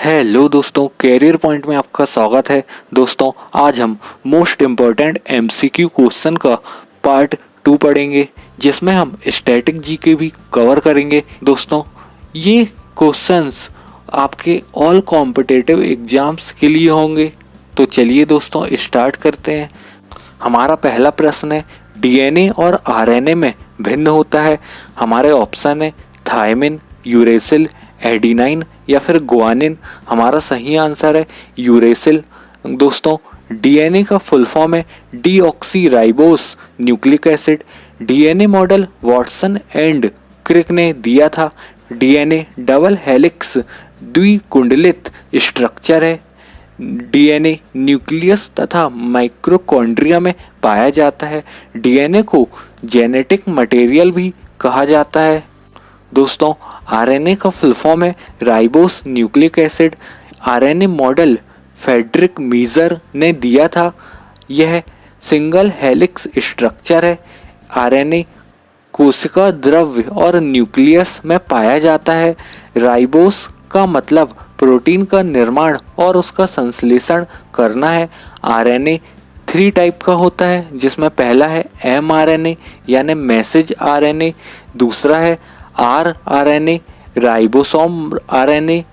Hello दोस्तों, career point में आपका स्वागत है। दोस्तों, आज हम मोस्ट इम्पॉर्टेंट एमसीक्यू क्वेश्चन का पार्ट 2 पढ़ेंगे, जिसमें हम स्टैटिक जीके भी कवर करेंगे। दोस्तों, ये क्वेश्चंस आपके ऑल कॉम्पिटिटिव एग्जाम्स के लिए होंगे। तो चलिए दोस्तों, स्टार्ट करते हैं। हमारा पहला प्रश्न है, डीएनए और आरएनए में भिन्न होता है। हमारे ऑप्शन है थायमिन, यूरेसिल, एडिनाइन या फिर गुआनिन। हमारा सही आंसर है यूरेसिल। दोस्तों, डीएनए का फुल फॉर्म है deoxyribose nucleic acid. DNA model Watson and Crick ने दिया था। डीएनए डबल हेलिक्स द्विकुंडलित स्ट्रक्चर है। डीएनए न्यूक्लियस तथा माइक्रोकॉन्ड्रिया में पाया जाता है। डीएनए को जेनेटिक मटेरियल भी कहा जाता है। दोस्तों, आरएनए का फुल फॉर्म है ribose nucleic acid. RNA model Friedrich Miescher ने दिया था। यह सिंगल हेलिक्स स्ट्रक्चर है। आरएनए कोशिका द्रव्य और न्यूक्लियस में पाया जाता है। राइबोस का मतलब प्रोटीन का निर्माण और उसका संश्लेषण करना है। आरएनए 3 टाइप का होता है, जिसमें पहला है mRNA यानी मैसेज आरएनए, दूसरा है rRNA राइबोसोम आरएनए,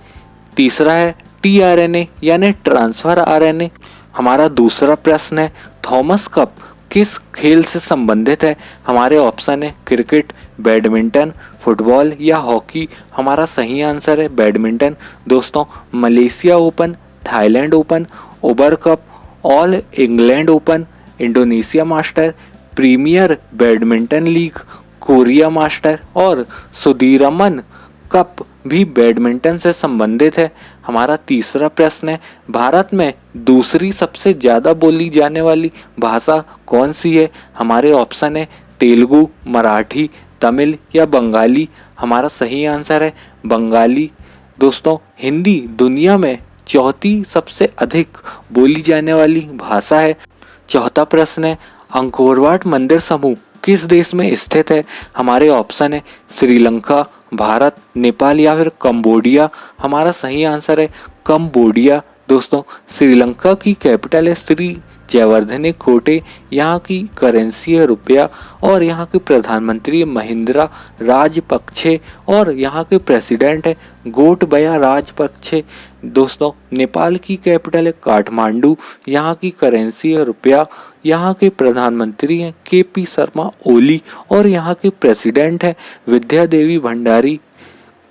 तीसरा है tRNA यानी ट्रांसफर आरएनए। हमारा दूसरा प्रश्न है, थॉमस कप किस खेल से संबंधित है। हमारे ऑप्शन है क्रिकेट, बैडमिंटन, फुटबॉल या हॉकी। हमारा सही आंसर है बैडमिंटन। दोस्तों, Malaysia Open, Thailand Open, Uber Cup, All England Open, Indonesia Master, Premier Badminton League, Korea Master और सुदीरमन कप भी बैडमिंटन से संबंधित है। हमारा तीसरा प्रश्न है, भारत में दूसरी सबसे ज़्यादा बोली जाने वाली भाषा कौन सी है। हमारे ऑप्शन है तेलुगु, मराठी, तमिल या बंगाली। हमारा सही आंसर है बंगाली। दोस्तों, हिंदी दुनिया में चौथी सबसे अधिक बोली जाने वाली भाषा है। चौथा प्रश्न है, अंकोर वाट मंदिर समूह किस देश में स्थित है। हमारे ऑप्शन है श्रीलंका, भारत, नेपाल या फिर कंबोडिया। हमारा सही आंसर है कंबोडिया। दोस्तों, श्रीलंका की कैपिटल है श्री जयवर्धने कोटे। यहाँ की करेंसी है रुपया और यहाँ के प्रधानमंत्री महिंद्रा राजपक्षे और यहाँ के प्रेसिडेंट है गोटबया राजपक्षे। दोस्तों, नेपाल की कैपिटल है काठमांडू। यहाँ की करेंसी है रुपया। यहाँ के प्रधानमंत्री हैं केपी शर्मा ओली और यहाँ के प्रेसिडेंट है विद्या देवी भंडारी।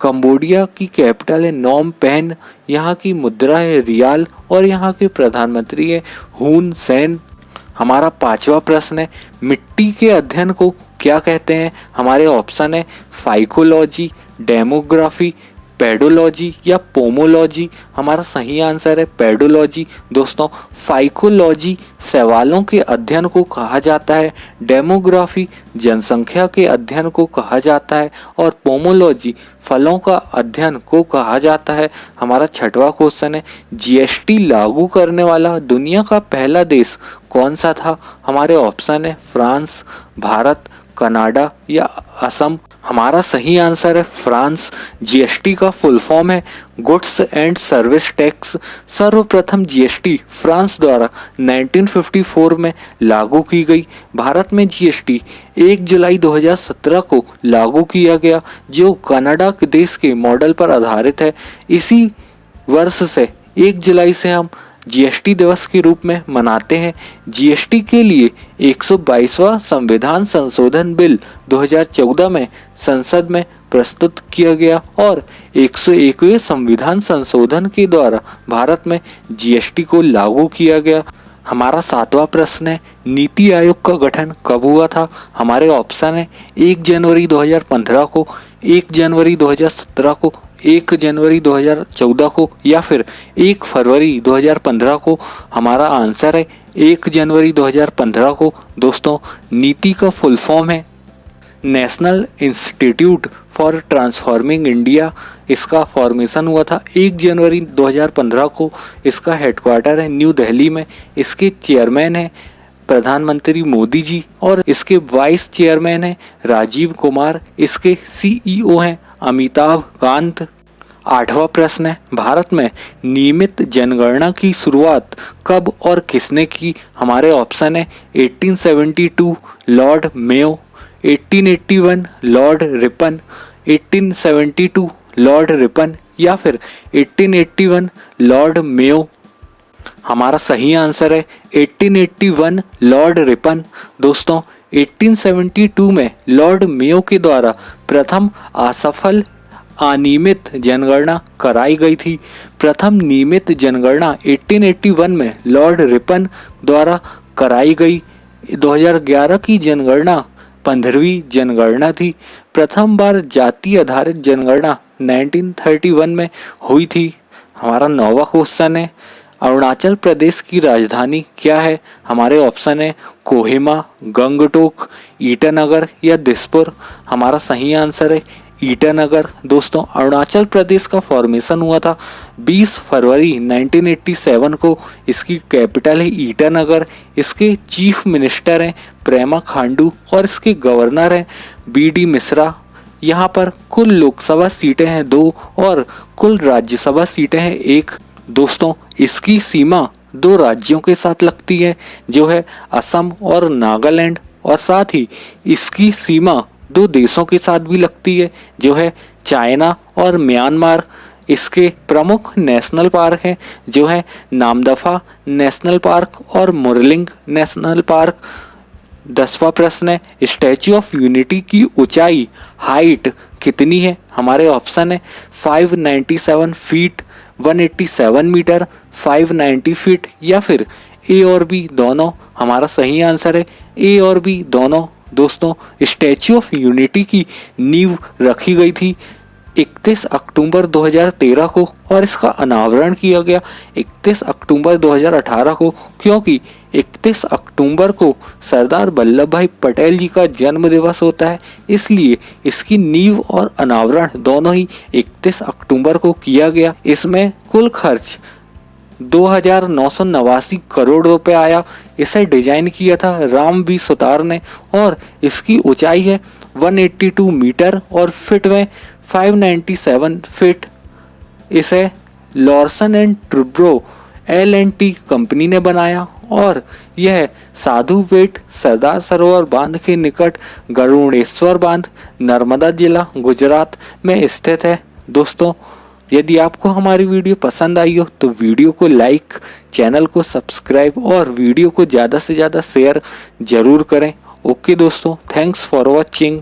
कंबोडिया की कैपिटल है नोम पेन। यहाँ की मुद्रा है रियाल और यहाँ के प्रधानमंत्री है हुन सेन। हमारा पांचवा प्रश्न है, मिट्टी के अध्ययन को क्या कहते हैं। हमारे ऑप्शन है फाइकोलॉजी, डेमोग्राफी, पेडोलॉजी या पोमोलॉजी। हमारा सही आंसर है पेडोलॉजी। दोस्तों, फाइकोलॉजी सवालों के अध्ययन को कहा जाता है, डेमोग्राफी जनसंख्या के अध्ययन को कहा जाता है और पोमोलॉजी फलों का अध्ययन को कहा जाता है। हमारा छठवां क्वेश्चन है, जीएसटी लागू करने वाला दुनिया का पहला देश कौन सा था। हमारे ऑप्शन है फ्रांस, भारत, कनाडा या असम। हमारा सही आंसर है फ्रांस। जीएसटी का फुल फॉर्म है गुड्स एंड सर्विस टैक्स। सर्वप्रथम जीएसटी फ्रांस द्वारा 1954 में लागू की गई। भारत में जीएसटी 1 जुलाई 2017 को लागू किया गया, जो कनाडा के देश के मॉडल पर आधारित है। इसी वर्ष से 1 जुलाई से हम जीएसटी दिवस के रूप में मनाते हैं। जीएसटी के लिए 122वां संविधान संशोधन बिल 2014 में संसद में प्रस्तुत किया गया और 101वें संविधान संशोधन के द्वारा भारत में जीएसटी को लागू किया गया। हमारा सातवां प्रश्न है, नीति आयोग का गठन कब हुआ था। हमारे ऑप्शन है 1 जनवरी 2015 को, 1 जनवरी 2017 को, 1 जनवरी 2014 को या फिर 1 फरवरी 2015 को। हमारा आंसर है 1 जनवरी 2015 को। दोस्तों, नीति का फुल फॉर्म है national institute for transforming India. इसका फॉर्मेशन हुआ था 1 जनवरी 2015 को। इसका हेडक्वार्टर है न्यू दिल्ली में। इसके चेयरमैन है प्रधानमंत्री मोदी जी और इसके वाइस चेयरमैन है राजीव कुमार। इसके सीईओ हैं अमिताभ कांत। 8वां प्रश्न है, भारत में नियमित जनगणना की शुरुआत कब और किसने की? हमारे ऑप्शन है 1872 Lord Mayo, 1881 Lord Ripon, 1872 Lord Ripon या फिर 1881 लॉर्ड मेयो। हमारा सही आंसर है 1881 लॉर्ड रिपन। दोस्तों 1872 में लॉर्ड मेयो के द्वारा प्रथम असफल अनियमित जनगणना कराई गई थी। प्रथम नियमित जनगणना 1881 में लॉर्ड रिपन द्वारा कराई गई। 2011 की जनगणना 15वीं जनगणना थी। प्रथम बार जाति आधारित जनगणना 1931 में हुई थी। हमारा 9वां क्वेश्चन है, अरुणाचल प्रदेश की राजधानी क्या है? हमारे ऑप्शन है कोहिमा, गंगटोक, ईटानगर या दिसपुर। हमारा सही आंसर है ईटानगर। दोस्तों अरुणाचल प्रदेश का फॉर्मेशन हुआ था 20 फरवरी 1987 को। इसकी कैपिटल है ईटानगर। इसके चीफ मिनिस्टर हैं प्रेमा खांडू और इसके गवर्नर हैं BD मिश्रा। यहाँ पर कुल लोकसभा सीटें हैं 2 और कुल राज्यसभा सीटें हैं 1। दोस्तों इसकी सीमा 2 राज्यों के साथ लगती है जो है असम और नागालैंड, और साथ ही इसकी सीमा 2 देशों के साथ भी लगती है जो है चाइना और म्यांमार। इसके प्रमुख नेशनल पार्क हैं जो है नामदफा नेशनल पार्क और मुरलिंग नेशनल पार्क। 10वां प्रश्न है, स्टैच्यू ऑफ यूनिटी की ऊंचाई हाइट कितनी है? हमारे ऑप्शन है 597 फीट, 187 मीटर, 590 फीट या फिर ए और बी दोनों। हमारा सही आंसर है ए और बी दोनों। दोस्तों स्टैच्यू ऑफ यूनिटी की नींव रखी गई थी 31 अक्टूबर 2013 को और इसका अनावरण किया गया 31 अक्टूबर 2018 को, क्योंकि 31 अक्टूबर को सरदार वल्लभ भाई पटेल जी का जन्म दिवस होता है। इसलिए इसकी नींव और अनावरण दोनों ही 31 अक्टूबर को किया गया। इसमें कुल खर्च 2,989 करोड़ रुपए आया। इसे डिजाइन किया था राम बी सुतार ने और इसकी ऊंचाई है 182 मीटर और फिट में 597 फीट। इसे लॉर्सन एंड ट्रूब्रो L&T कंपनी ने बनाया और यह साधु बेट सरदार सरोवर बांध के निकट गरुड़ेश्वर बांध, नर्मदा जिला, गुजरात में स्थित है। दोस्तों यदि आपको हमारी वीडियो पसंद आई हो तो वीडियो को लाइक, चैनल को सब्सक्राइब और वीडियो को ज़्यादा से ज़्यादा शेयर जरूर करें। ओके दोस्तों, थैंक्स फॉर वॉचिंग।